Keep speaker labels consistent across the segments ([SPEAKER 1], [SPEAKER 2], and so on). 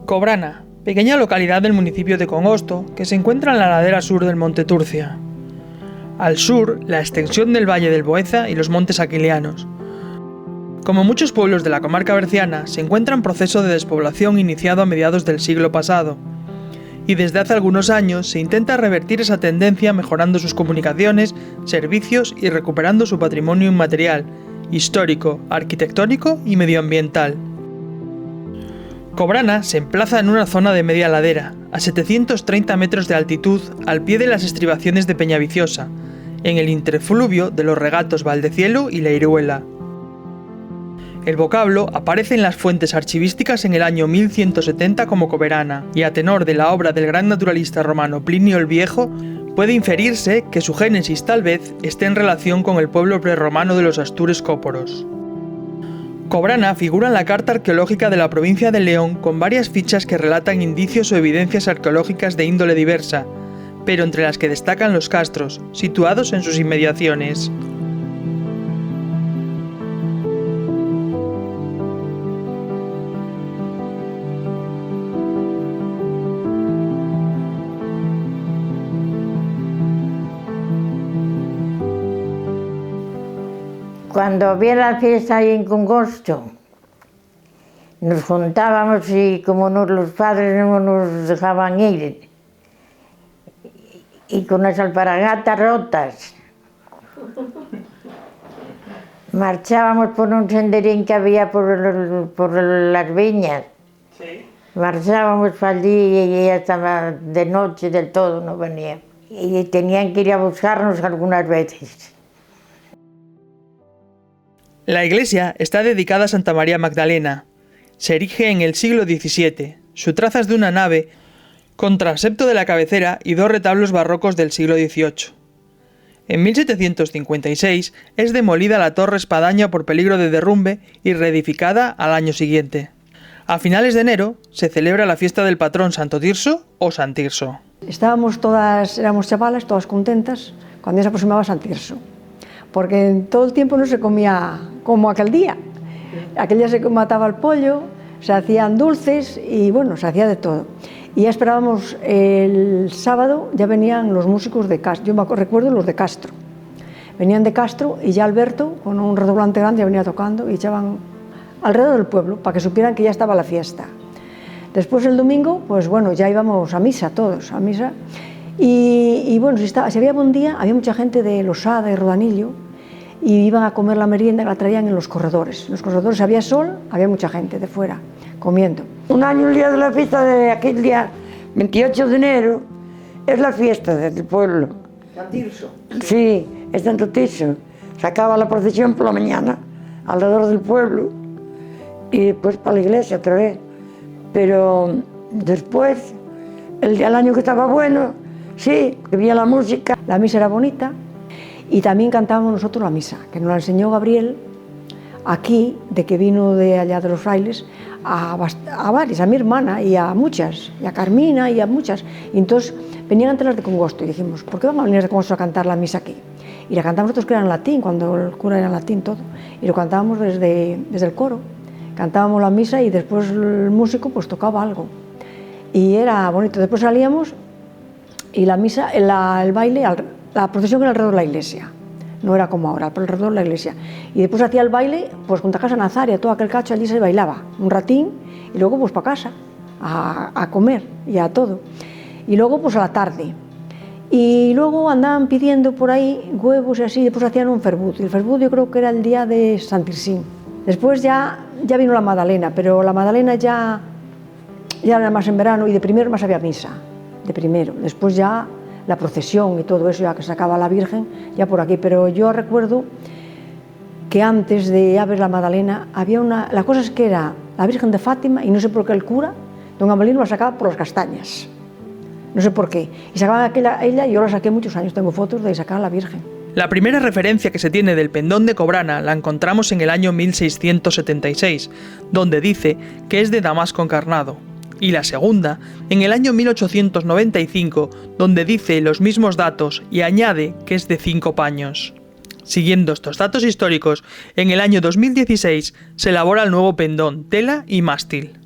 [SPEAKER 1] Cobrana, pequeña localidad del municipio de Congosto que se encuentra en la ladera sur del Monte Turcia. Al sur, la extensión del Valle del Boeza y los Montes Aquilianos. Como muchos pueblos de la comarca berciana, se encuentra en proceso de despoblación iniciado a mediados del siglo pasado, y desde hace algunos años se intenta revertir esa tendencia mejorando sus comunicaciones, servicios y recuperando su patrimonio inmaterial, histórico, arquitectónico y medioambiental. Cobrana se emplaza en una zona de media ladera, a 730 metros de altitud, al pie de las estribaciones de Peñaviciosa, en el interfluvio de los regatos Valdecielo y La Iruela. El vocablo aparece en las fuentes archivísticas en el año 1170 como Coberana, y a tenor de la obra del gran naturalista romano Plinio el Viejo, puede inferirse que su génesis tal vez esté en relación con el pueblo prerromano de los Astures Cóporos. Cobrana figura en la carta arqueológica de la provincia de León con varias fichas que relatan indicios o evidencias arqueológicas de índole diversa, pero entre las que destacan los castros, situados en sus inmediaciones.
[SPEAKER 2] Cuando había la fiesta ahí en Congosto, nos juntábamos y como los padres no nos dejaban ir, y con las alpargatas rotas, marchábamos por un senderín que había por las viñas. Sí. Marchábamos para allí y ya estaba de noche del todo, no venía. Y tenían que ir a buscarnos algunas veces.
[SPEAKER 1] La iglesia está dedicada a Santa María Magdalena. Se erige en el siglo XVII. Su traza es de una nave, con transepto de la cabecera y dos retablos barrocos del siglo XVIII. En 1756 es demolida la torre espadaña por peligro de derrumbe y reedificada al año siguiente. A finales de enero se celebra la fiesta del patrón Santo Tirso o San Tirso.
[SPEAKER 3] Estábamos todas, éramos chavalas, todas contentas, cuando ya se aproximaba San Tirso. Porque en todo el tiempo no se comía como aquel día. Aquel día se mataba el pollo, se hacían dulces y bueno, se hacía de todo. Y ya esperábamos el sábado, ya venían los músicos de Castro, yo me recuerdo los de Castro. Venían de Castro y ya Alberto, con un redoblante grande, ya venía tocando y echaban alrededor del pueblo para que supieran que ya estaba la fiesta. Después el domingo, pues bueno, ya íbamos a misa todos, a misa. Y bueno, si había buen día, había mucha gente de Losada y Rodanillo y iban a comer la merienda que la traían en los corredores. En los corredores había sol, había mucha gente de fuera comiendo.
[SPEAKER 2] Un año, el día de la fiesta de aquel día, 28 de enero, es la fiesta del pueblo.
[SPEAKER 3] San Tirso.
[SPEAKER 2] Sí, es Santo Tirso. Se acaba la procesión por la mañana, alrededor del pueblo, y después para la iglesia otra vez. Pero después, el año que estaba bueno, sí, que había la música.
[SPEAKER 3] La misa era bonita y también cantábamos nosotros la misa, que nos la enseñó Gabriel aquí, de que vino de allá de los frailes, a varias, a mi hermana y a muchas, y a Carmina y a muchas. Y entonces venían antes las de Congosto y dijimos, ¿por qué vamos a venir de Congosto a cantar la misa aquí? Y la cantamos nosotros que era en latín, cuando el cura era en latín todo, y lo cantábamos desde el coro. Cantábamos la misa y después el músico pues tocaba algo. Y era bonito. Después salíamos y la misa, el baile, la procesión era alrededor de la iglesia, no era como ahora, pero alrededor de la iglesia. Y después hacía el baile, pues junto a casa Nazaria, todo aquel cacho allí se bailaba, un ratín, y luego pues para casa, a comer y a todo. Y luego pues a la tarde. Y luego andaban pidiendo por ahí huevos y así, después hacían un ferbut. Y el ferbut yo creo que era el día de San Tirsín. Después ya vino la Magdalena, pero la Magdalena ya era más en verano y de primero más había misa. De primero, después ya la procesión y todo eso, ya que sacaba la Virgen, ya por aquí. Pero yo recuerdo que antes de ver la Magdalena había la cosa es que era la Virgen de Fátima y no sé por qué el cura, don Amelino, la sacaba por las castañas, no sé por qué. Y sacaban ella y yo la saqué muchos años, tengo fotos de sacar a la Virgen.
[SPEAKER 1] La primera referencia que se tiene del pendón de Cobrana la encontramos en el año 1676, donde dice que es de damasco encarnado. Y la segunda, en el año 1895, donde dice los mismos datos y añade que es de 5 paños. Siguiendo estos datos históricos, en el año 2016 se elabora el nuevo pendón, tela y mástil.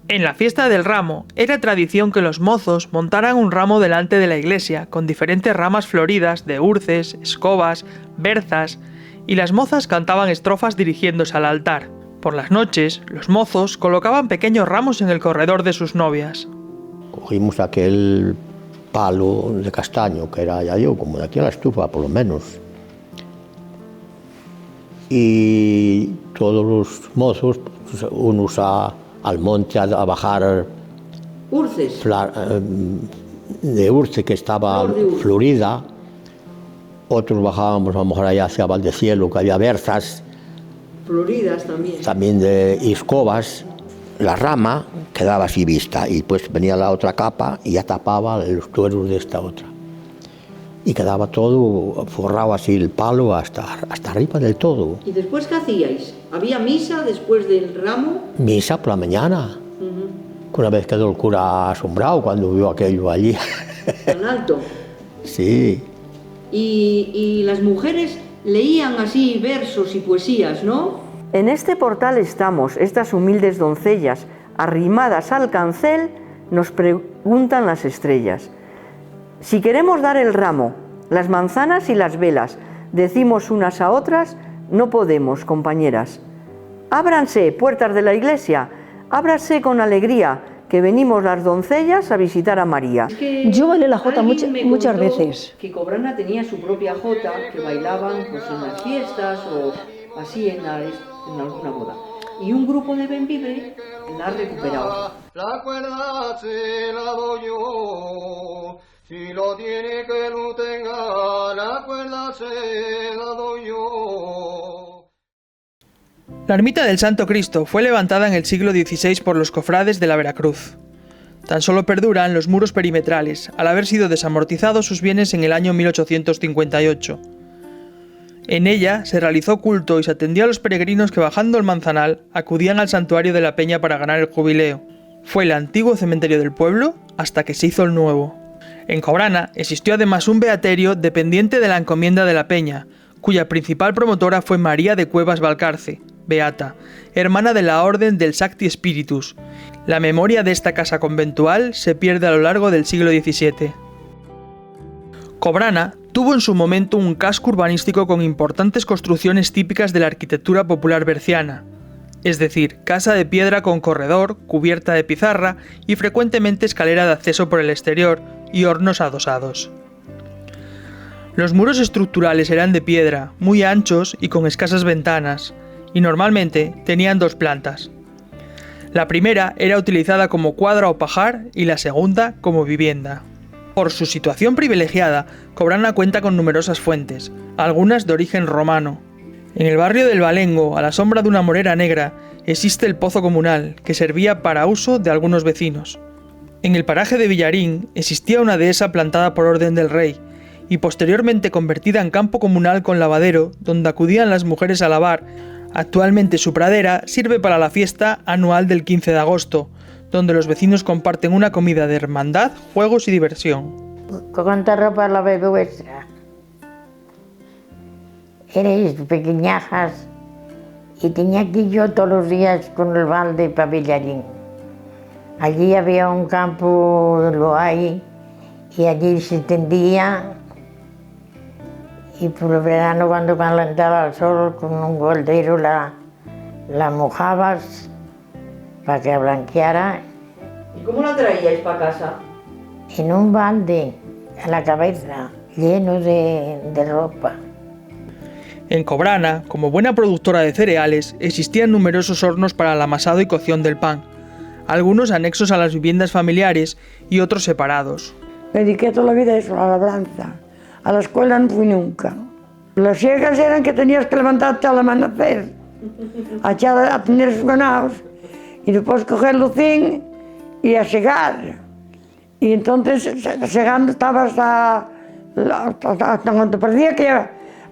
[SPEAKER 1] En la fiesta del ramo era tradición que los mozos montaran un ramo delante de la iglesia con diferentes ramas floridas de urces, escobas, berzas, y las mozas cantaban estrofas dirigiéndose al altar. Por las noches, los mozos colocaban pequeños ramos en el corredor de sus novias.
[SPEAKER 4] Cogimos aquel palo de castaño, que era ya yo, como de aquí a la estufa, por lo menos. Y todos los mozos, pues, unos al monte a bajar
[SPEAKER 2] Urces.
[SPEAKER 4] De urce que estaba florida, otros bajábamos a lo mejor allá hacia Valdecielo, que había berzas,
[SPEAKER 2] Floridas
[SPEAKER 4] también de escobas. La rama quedaba así vista y pues venía la otra capa y ya tapaba los tueros de esta otra. Y quedaba todo forrado así el palo hasta arriba del todo.
[SPEAKER 5] ¿Y después qué hacíais? ¿Había misa después del ramo?
[SPEAKER 4] Misa por la mañana. Una vez quedó el cura asombrado cuando vio aquello allí.
[SPEAKER 5] ¿Tan alto?
[SPEAKER 4] Sí.
[SPEAKER 5] Y las mujeres leían así versos y poesías, ¿no?
[SPEAKER 6] En este portal estamos, estas humildes doncellas, arrimadas al cancel, nos preguntan las estrellas. Si queremos dar el ramo, las manzanas y las velas, decimos unas a otras, no podemos, compañeras. Ábranse, puertas de la iglesia, ábranse con alegría, que venimos las doncellas a visitar a María.
[SPEAKER 5] Es que
[SPEAKER 3] Yo bailé la jota
[SPEAKER 5] alguien me
[SPEAKER 3] muchas
[SPEAKER 5] contó
[SPEAKER 3] veces.
[SPEAKER 5] Que Cobrana tenía su propia jota, que bailaban pues, en las fiestas o así en alguna boda. Y un grupo de Bembibre la ha recuperado.
[SPEAKER 7] La cuerda se la doy yo, si lo tiene que lo tenga, la cuerda se la doy yo.
[SPEAKER 1] La ermita del Santo Cristo fue levantada en el siglo XVI por los cofrades de la Veracruz. Tan solo perduran los muros perimetrales, al haber sido desamortizados sus bienes en el año 1858. En ella se realizó culto y se atendió a los peregrinos que bajando el Manzanal acudían al santuario de la Peña para ganar el jubileo. Fue el antiguo cementerio del pueblo hasta que se hizo el nuevo. En Cobrana existió además un beaterio dependiente de la encomienda de la Peña, cuya principal promotora fue María de Cuevas Valcarce, beata, hermana de la Orden del Sacti Spiritus. La memoria de esta casa conventual se pierde a lo largo del siglo XVII. Cobrana tuvo en su momento un casco urbanístico con importantes construcciones típicas de la arquitectura popular berciana, es decir, casa de piedra con corredor, cubierta de pizarra y frecuentemente escalera de acceso por el exterior y hornos adosados. Los muros estructurales eran de piedra, muy anchos y con escasas ventanas, y normalmente tenían dos plantas. La primera era utilizada como cuadra o pajar y la segunda como vivienda. Por su situación privilegiada, Cobrana cuenta con numerosas fuentes, algunas de origen romano. En el barrio del Balengo, a la sombra de una morera negra, existe el pozo comunal, que servía para uso de algunos vecinos. En el paraje de Villarín existía una dehesa plantada por orden del rey, y posteriormente convertida en campo comunal con lavadero, donde acudían las mujeres a lavar. Actualmente su pradera sirve para la fiesta anual del 15 de agosto, donde los vecinos comparten una comida de hermandad, juegos y diversión.
[SPEAKER 8] ¿Cuánta ropa lavé vuestra? Erais pequeñajas y tenía que ir yo todos los días con el balde para Villarín. Allí había un campo, lo hay, y allí se tendía. Y por el verano, cuando calentaba el sol, con un goldero la mojabas para que blanqueara.
[SPEAKER 5] ¿Y cómo la traíais para casa?
[SPEAKER 8] En un balde, a la cabeza, lleno de ropa.
[SPEAKER 1] En Cobrana, como buena productora de cereales, existían numerosos hornos para el amasado y cocción del pan, algunos anexos a las viviendas familiares y otros separados.
[SPEAKER 2] Me dediqué toda la vida a eso, a la labranza. A la escuela no fui nunca. Las ciegas eran que tenías que levantarte al amanecer, a tener sus ganados, y después coger el lucín y a segar. Y entonces, segando, estaba hasta cuando parecía que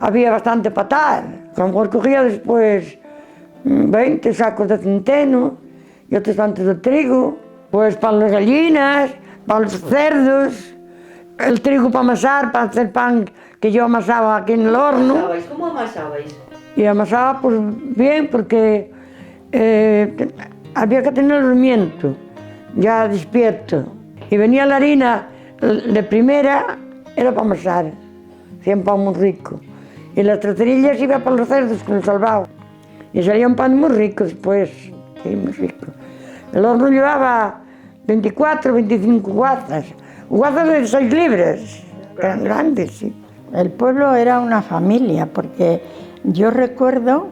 [SPEAKER 2] había bastante patar. A lo mejor cogía después 20 sacos de centeno y otros tantos de trigo, pues para las gallinas, para los cerdos. El trigo para amasar, para hacer pan que yo amasaba aquí en el horno.
[SPEAKER 5] ¿Cómo amasabais?
[SPEAKER 2] Y amasaba pues bien porque había que tener el viento. ya despierto. Y venía la harina de primera, era para amasar, hacía un pan muy rico. Y las tracerillas iba para los cerdos con el salvado. Y salía un pan muy rico después, sí, muy rico. El horno llevaba 24, 25 guazas, guazas de 6 libras, eran grandes, sí.
[SPEAKER 9] El pueblo era una familia, porque yo recuerdo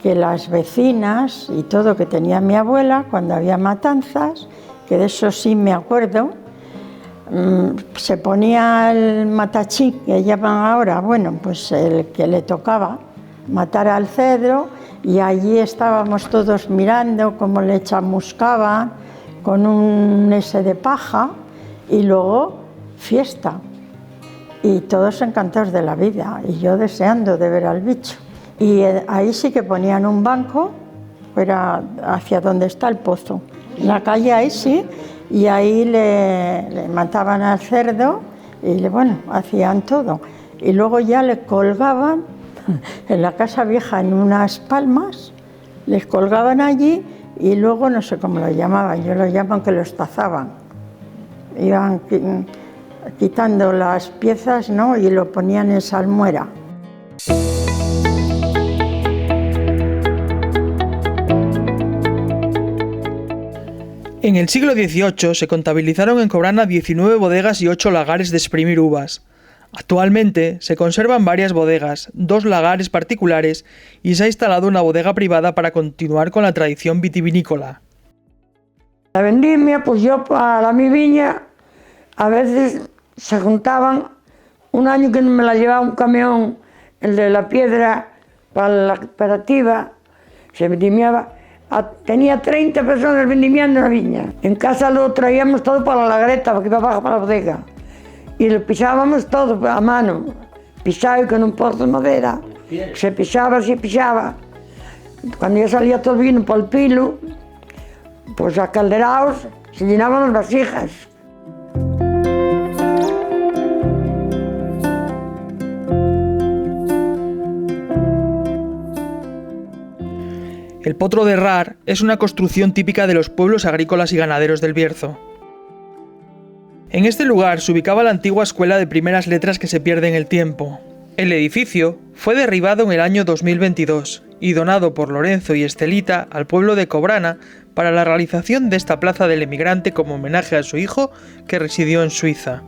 [SPEAKER 9] que las vecinas y todo que tenía mi abuela, cuando había matanzas, que de eso sí me acuerdo, se ponía el matachí, que llaman ahora, bueno, pues el que le tocaba matar al cedro, y allí estábamos todos mirando cómo le chamuscaban con un ese de paja, y luego fiesta. Y todos encantados de la vida, y yo deseando de ver al bicho. Y ahí sí que ponían un banco, era hacia donde está el pozo. En la calle ahí sí, y ahí le mataban al cerdo y bueno, hacían todo. Y luego ya le colgaban en la casa vieja en unas palmas, les colgaban allí y luego no sé cómo lo llamaban, yo lo llaman que lo estazaban. Iban quitando las piezas, ¿no?, y lo ponían en salmuera.
[SPEAKER 1] En el siglo XVIII se contabilizaron en Cobrana 19 bodegas y 8 lagares de exprimir uvas. Actualmente se conservan varias bodegas, 2 lagares particulares y se ha instalado una bodega privada para continuar con la tradición vitivinícola.
[SPEAKER 2] La vendimia, pues yo para mi viña, a veces se juntaban, un año que me la llevaba un camión, el de la piedra, para la cooperativa, se vendimiaba. Tenía 30 personas vendimiando en la viña. En casa lo traíamos todo para la lagreta, porque iba abajo para la bodega. Y lo pisábamos todo a mano, pisado con un pozo de madera. Se pisaba. Cuando ya salía todo el vino por el pilo, pues a calderaos se llenaban las vasijas.
[SPEAKER 1] El Potro de Rar es una construcción típica de los pueblos agrícolas y ganaderos del Bierzo. En este lugar se ubicaba la antigua escuela de primeras letras que se pierde en el tiempo. El edificio fue derribado en el año 2022 y donado por Lorenzo y Estelita al pueblo de Cobrana para la realización de esta plaza del emigrante como homenaje a su hijo que residió en Suiza.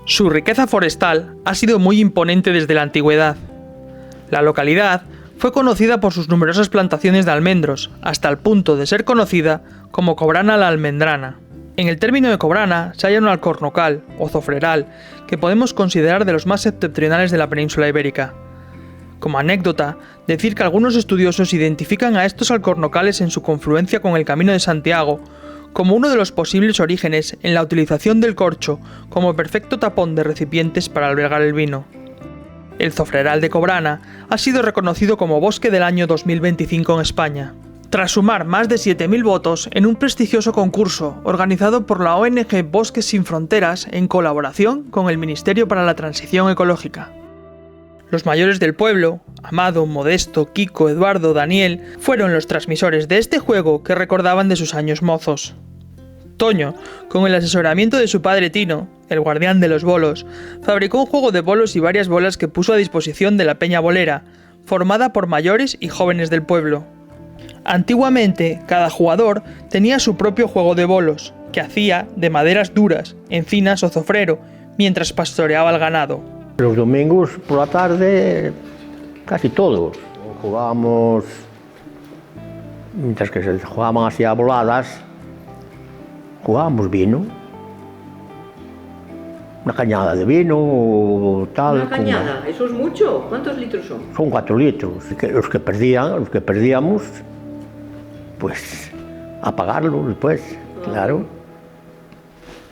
[SPEAKER 1] Su riqueza forestal ha sido muy imponente desde la antigüedad. La localidad fue conocida por sus numerosas plantaciones de almendros, hasta el punto de ser conocida como Cobrana la Almendrana. En el término de Cobrana se halla un alcornocal, o zofreral, que podemos considerar de los más septentrionales de la península ibérica. Como anécdota, decir que algunos estudiosos identifican a estos alcornocales en su confluencia con el Camino de Santiago como uno de los posibles orígenes en la utilización del corcho como perfecto tapón de recipientes para albergar el vino. El Zofreral de Cobrana ha sido reconocido como Bosque del año 2025 en España, tras sumar más de 7.000 votos en un prestigioso concurso organizado por la ONG Bosques Sin Fronteras en colaboración con el Ministerio para la Transición Ecológica. Los mayores del pueblo, Amado, Modesto, Kiko, Eduardo, Daniel, fueron los transmisores de este juego que recordaban de sus años mozos. Toño, con el asesoramiento de su padre Tino, el guardián de los bolos, fabricó un juego de bolos y varias bolas que puso a disposición de la Peña Bolera, formada por mayores y jóvenes del pueblo. Antiguamente, cada jugador tenía su propio juego de bolos, que hacía de maderas duras, encinas o zofrero, mientras pastoreaba el ganado.
[SPEAKER 4] Los domingos por la tarde, casi todos, jugábamos, mientras que se jugaban así a voladas, jugábamos vino, una cañada de vino o tal.
[SPEAKER 5] ¿Una cañada? ¿Eso es mucho? ¿Cuántos litros son?
[SPEAKER 4] Son 4 litros. Los que perdíamos, pues a pagarlo después, claro.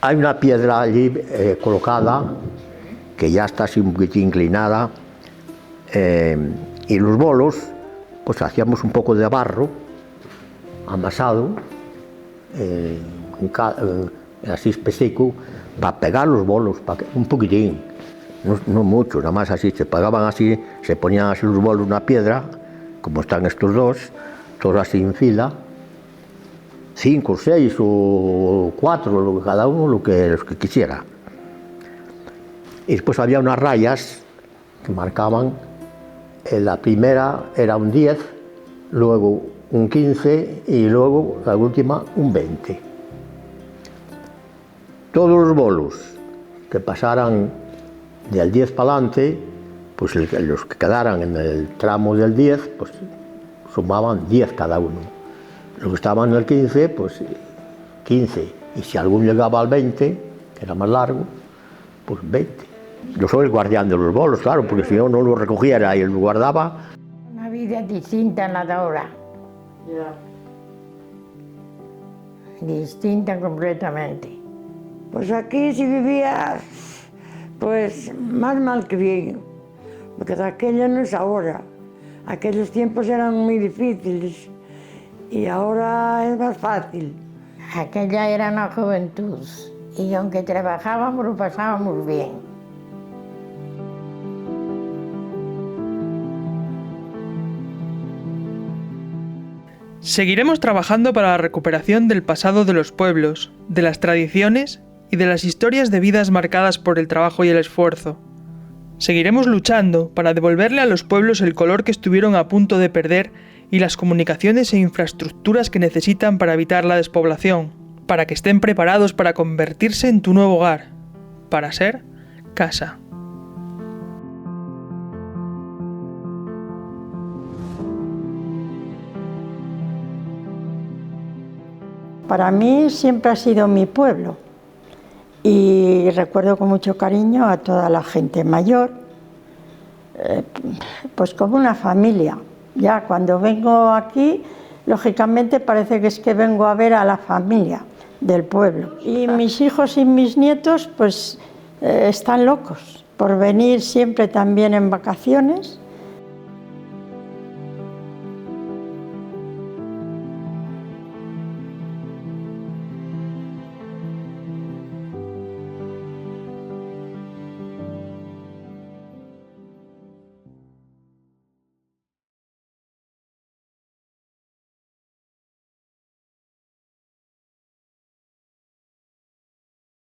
[SPEAKER 4] Hay una piedra allí colocada que ya está así un poquitín inclinada y los bolos, pues hacíamos un poco de barro amasado, así espesico, para pegar los bolos, un poquitín, no mucho, nada más así, se pegaban así, se ponían así los bolos en una piedra, como están estos dos, todos así en fila, 5, 6 o 4, cada uno los que quisiera. Y después había unas rayas que marcaban, la primera era un 10, luego un 15 y luego la última un 20. Todos los bolos que pasaran del 10 para adelante, pues los que quedaran en el tramo del 10, pues sumaban 10 cada uno. Los que estaban en el 15, pues 15. Y si alguno llegaba al 20, que era más largo, pues 20. Yo soy el guardián de los bolos, claro, porque si no, no los recogiera y los guardaba.
[SPEAKER 8] Una vida distinta a la de ahora. Distinta completamente.
[SPEAKER 2] Pues aquí si vivías, pues más mal que bien, porque aquello no es ahora. Aquellos tiempos eran muy difíciles y ahora es más fácil.
[SPEAKER 8] Aquella era una juventud y aunque trabajábamos lo pasábamos bien.
[SPEAKER 1] Seguiremos trabajando para la recuperación del pasado de los pueblos, de las tradiciones y de las historias de vidas marcadas por el trabajo y el esfuerzo. Seguiremos luchando para devolverle a los pueblos el color que estuvieron a punto de perder y las comunicaciones e infraestructuras que necesitan para evitar la despoblación, para que estén preparados para convertirse en tu nuevo hogar, para ser casa.
[SPEAKER 9] Para mí siempre ha sido mi pueblo y recuerdo con mucho cariño a toda la gente mayor, pues como una familia. Ya cuando vengo aquí, lógicamente parece que es que vengo a ver a la familia del pueblo. Y mis hijos y mis nietos pues están locos por venir siempre también en vacaciones